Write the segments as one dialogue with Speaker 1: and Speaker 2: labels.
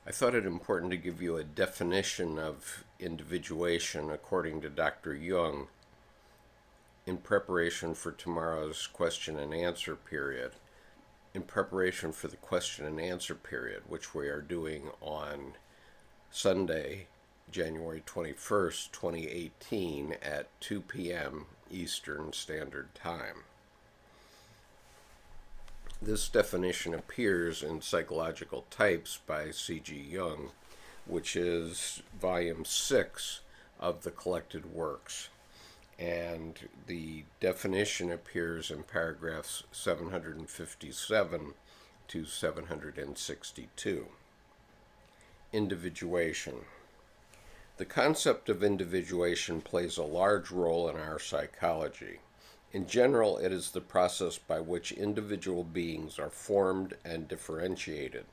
Speaker 1: I thought it important to give you a definition of individuation according to Dr. Jung in preparation for tomorrow's question and answer period. In preparation for the question and answer period, which we are doing on Sunday, January 21st, 2018 at 2 p.m. Eastern Standard Time. This definition appears in Psychological Types by C.G. Jung, which is volume 6 of the collected works. And the definition appears in paragraphs 757 to 762. Individuation. The concept of individuation plays a large role in our psychology. In general, it is the process by which individual beings are formed and differentiated.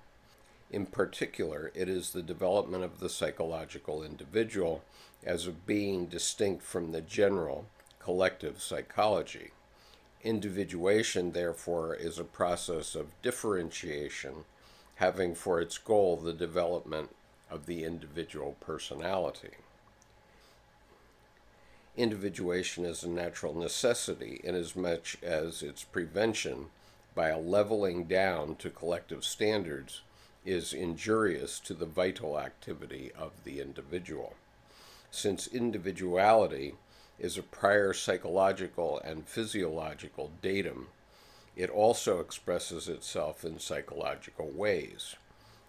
Speaker 1: In particular, it is the development of the psychological individual as a being distinct from the general, collective psychology. Individuation, therefore, is a process of differentiation, having for its goal the development of the individual personality. Individuation is a natural necessity inasmuch as its prevention by a leveling down to collective standards is injurious to the vital activity of the individual. Since individuality is a prior psychological and physiological datum, it also expresses itself in psychological ways.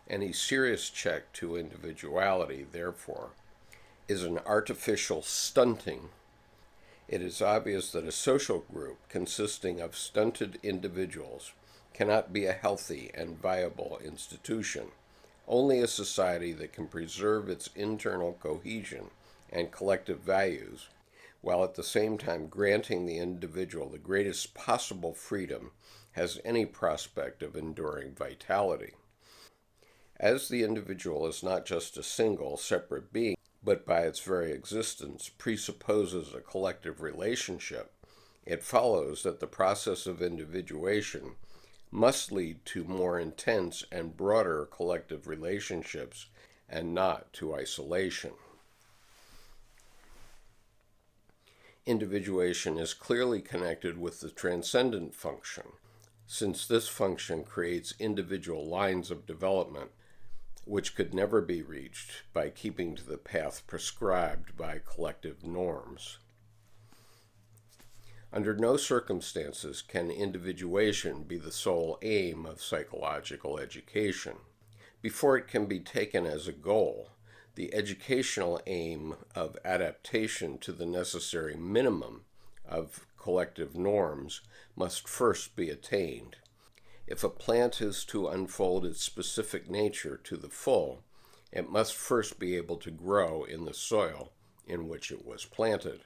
Speaker 1: Any serious check to individuality, therefore, is an artificial stunting. It is obvious that a social group consisting of stunted individuals cannot be a healthy and viable institution. Only a society that can preserve its internal cohesion and collective values, while at the same time granting the individual the greatest possible freedom, has any prospect of enduring vitality. As the individual is not just a single, separate being, but by its very existence presupposes a collective relationship, it follows that the process of individuation must lead to more intense and broader collective relationships and not to isolation. Individuation is clearly connected with the transcendent function, since this function creates individual lines of development which could never be reached by keeping to the path prescribed by collective norms. Under no circumstances can individuation be the sole aim of psychological education. Before it can be taken as a goal, the educational aim of adaptation to the necessary minimum of collective norms must first be attained. If a plant is to unfold its specific nature to the full, it must first be able to grow in the soil in which it was planted.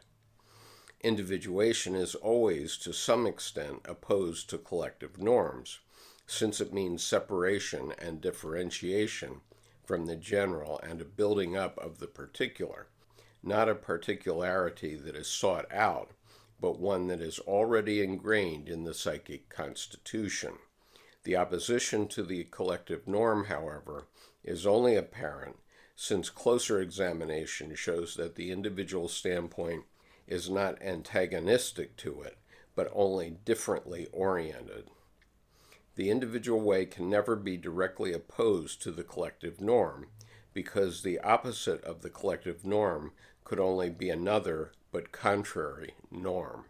Speaker 1: Individuation is always, to some extent, opposed to collective norms, since it means separation and differentiation from the general and a building up of the particular, not a particularity that is sought out, but one that is already ingrained in the psychic constitution. The opposition to the collective norm, however, is only apparent since closer examination shows that the individual standpoint is not antagonistic to it, but only differently oriented. The individual way can never be directly opposed to the collective norm, because the opposite of the collective norm could only be another but contrary norm.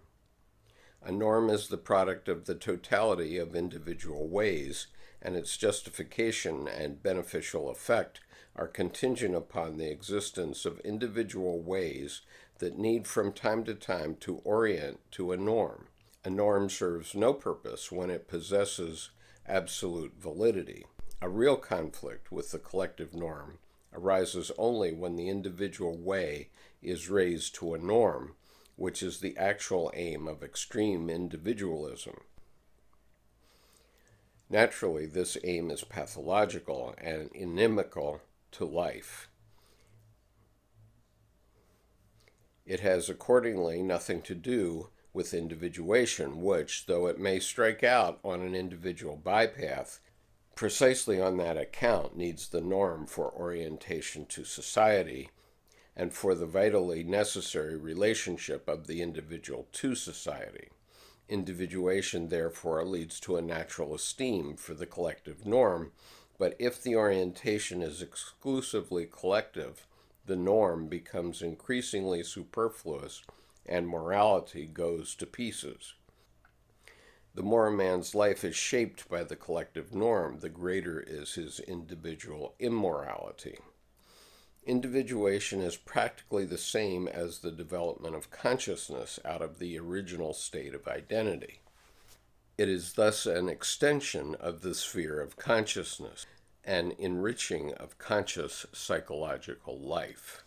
Speaker 1: A norm is the product of the totality of individual ways, and its justification and beneficial effect are contingent upon the existence of individual ways that need from time to time to orient to a norm. A norm serves no purpose when it possesses absolute validity. A real conflict with the collective norm arises only when the individual way is raised to a norm, which is the actual aim of extreme individualism. Naturally, this aim is pathological and inimical to life. It has accordingly nothing to do with individuation, which, though it may strike out on an individual bypath, precisely on that account needs the norm for orientation to society and for the vitally necessary relationship of the individual to society. Individuation, therefore, leads to a natural esteem for the collective norm, but if the orientation is exclusively collective, the norm becomes increasingly superfluous and morality goes to pieces. The more a man's life is shaped by the collective norm, the greater is his individual immorality. Individuation is practically the same as the development of consciousness out of the original state of identity. It is thus an extension of the sphere of consciousness, an enriching of conscious psychological life.